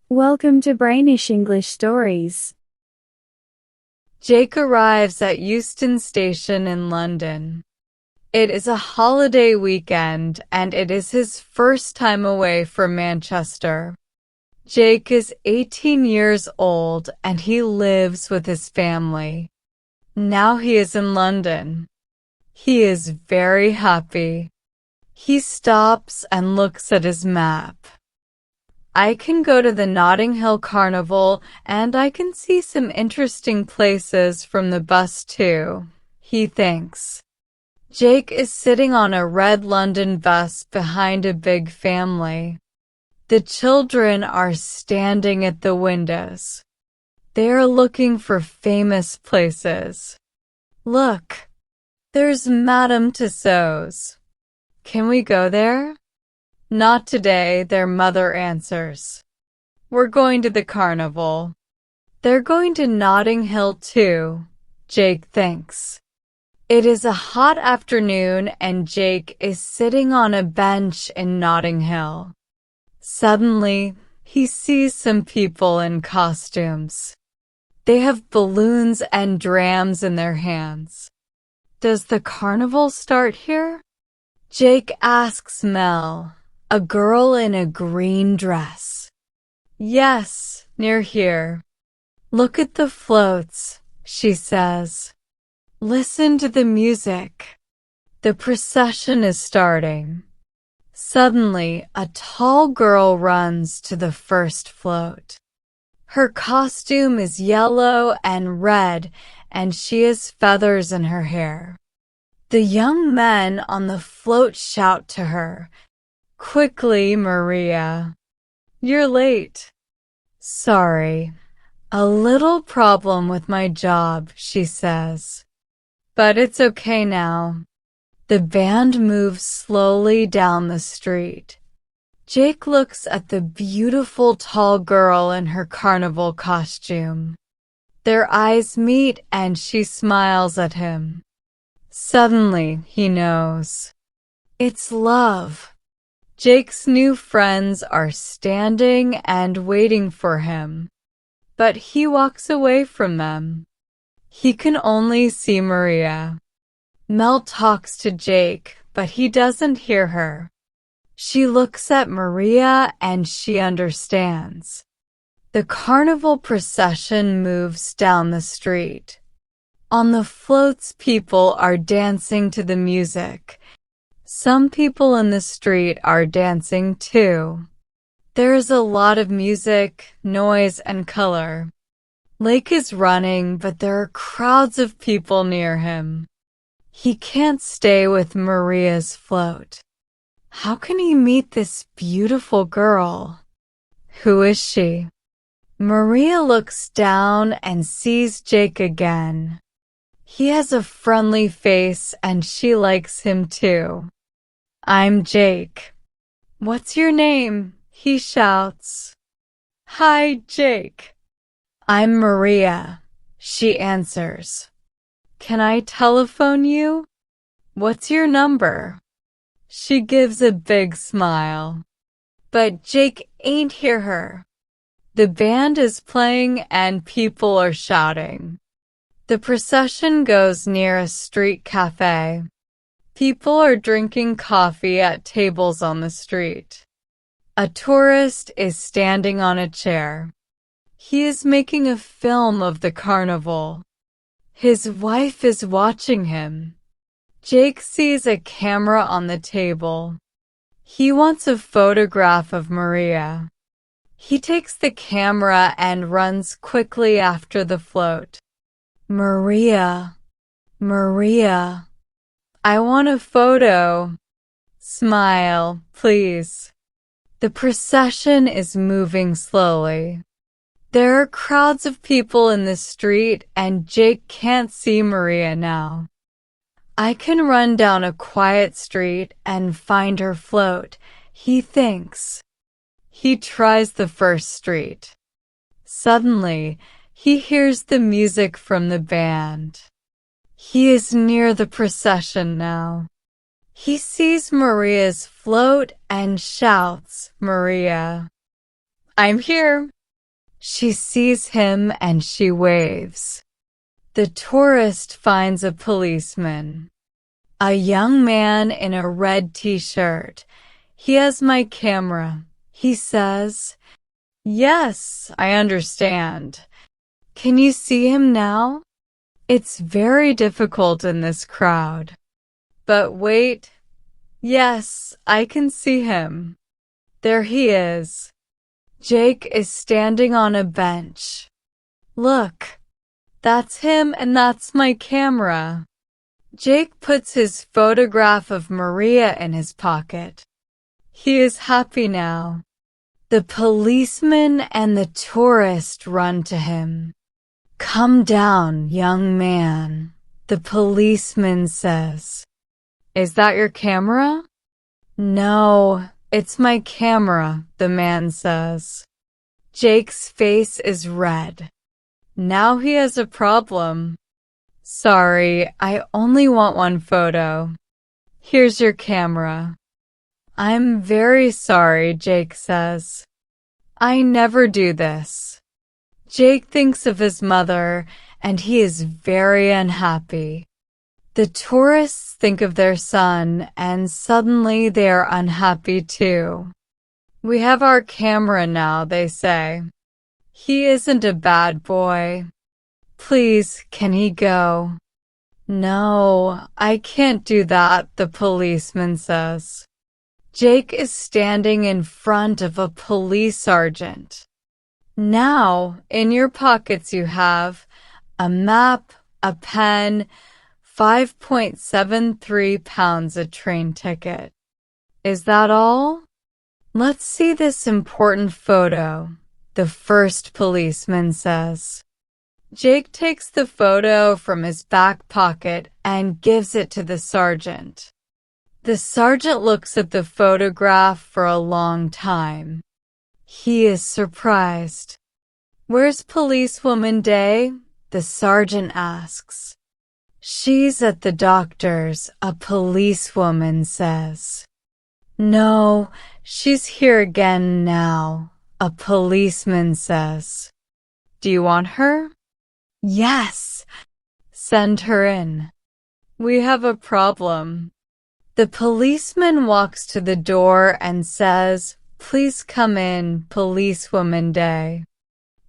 Welcome to Brainish English Stories. Jake arrives at Euston Station in London. It is a holiday weekend and it is his first time away from Manchester. Jake is 18 years old and he lives with his family. Now he is in London. He is very happy. He stops and looks at his map. I can go to the Notting Hill Carnival and I can see some interesting places from the bus too, he thinks. Jake is sitting on a red London bus behind a big family. The children are standing at the windows. They are looking for famous places. Look, there's Madame Tussauds. Can we go there? Not today, their mother answers. We're going to the carnival. They're going to Notting Hill too, Jake thinks. It is a hot afternoon and Jake is sitting on a bench in Notting Hill. Suddenly, he sees some people in costumes. They have balloons and drams in their hands. Does the carnival start here? Jake asks Mel, a girl in a green dress. Yes, near here. Look at the floats, she says. Listen to the music. The procession is starting. Suddenly, a tall girl runs to the first float. Her costume is yellow and red, and she has feathers in her hair. The young men on the float shout to her, "Quickly, Maria. You're late." "Sorry. A little problem with my job," she says. "But it's okay now." The band moves slowly down the street. Jake looks at the beautiful tall girl in her carnival costume. Their eyes meet and she smiles at him. Suddenly, he knows. It's love. Jake's new friends are standing and waiting for him. But he walks away from them. He can only see Maria. Mel talks to Jake, but he doesn't hear her. She looks at Maria and she understands. The carnival procession moves down the street. On the floats, people are dancing to the music. Some people in the street are dancing too. There is a lot of music, noise, and color. Lake is running, but there are crowds of people near him. He can't stay with Maria's float. How can he meet this beautiful girl? Who is she? Maria looks down and sees Jake again. He has a friendly face and she likes him too. "I'm Jake." "What's your name?" he shouts. "Hi, Jake." "I'm Maria," she answers. "Can I telephone you?" "What's your number?" She gives a big smile. But Jake ain't hear her. The band is playing and people are shouting. The procession goes near a street cafe. People are drinking coffee at tables on the street. A tourist is standing on a chair. He is making a film of the carnival. His wife is watching him. Jake sees a camera on the table. He wants a photograph of Maria. He takes the camera and runs quickly after the float. "Maria, Maria, I want a photo. Smile, please." The procession is moving slowly. There are crowds of people in the street and Jake can't see Maria now. I can run down a quiet street and find her float, he thinks. He tries the first street. Suddenly, he hears the music from the band. He is near the procession now. He sees Maria's float and shouts, "Maria." "I'm here," She sees him and she waves. The tourist finds a policeman. A young man in a red t-shirt. He has my camera, he says. Yes, I understand. Can you see him now? It's very difficult in this crowd. But wait. Yes, I can see him. There he is. Jake is standing on a bench. Look, that's him and that's my camera. Jake puts his photograph of Maria in his pocket. He is happy now. The policeman and the tourist run to him. Come down, young man, the policeman says. Is that your camera? No, it's my camera, the man says. Jake's face is red. Now he has a problem. Sorry, I only want one photo. Here's your camera. I'm very sorry, Jake says. I never do this. Jake thinks of his mother, and he is very unhappy. The tourists think of their son, and suddenly they are unhappy too. We have our camera now, they say. He isn't a bad boy. Please, can he go? No, I can't do that, the policeman says. Jake is standing in front of a police sergeant. Now, in your pockets you have a map, a pen, 5.73 pounds a train ticket. Is that all? Let's see this important photo, the first policeman says. Jake takes the photo from his back pocket and gives it to the sergeant. The sergeant looks at the photograph for a long time. He is surprised. Where's Policewoman Day? The sergeant asks. She's at the doctor's, a policewoman says. No, she's here again now, a policeman says. Do you want her? Yes. Send her in. We have a problem. The policeman walks to the door and says, Please come in, Policewoman Day.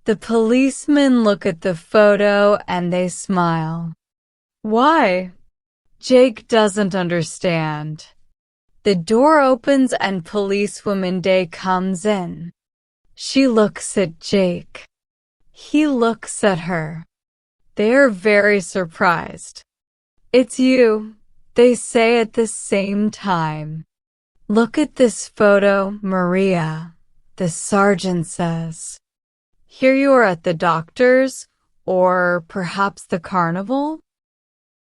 The policemen look at the photo and they smile. Why? Jake doesn't understand. The door opens and Policewoman Day comes in. She looks at Jake. He looks at her. They are very surprised. It's you, they say at the same time. Look at this photo, Maria, the sergeant says. Here you are at the doctor's, or perhaps the carnival?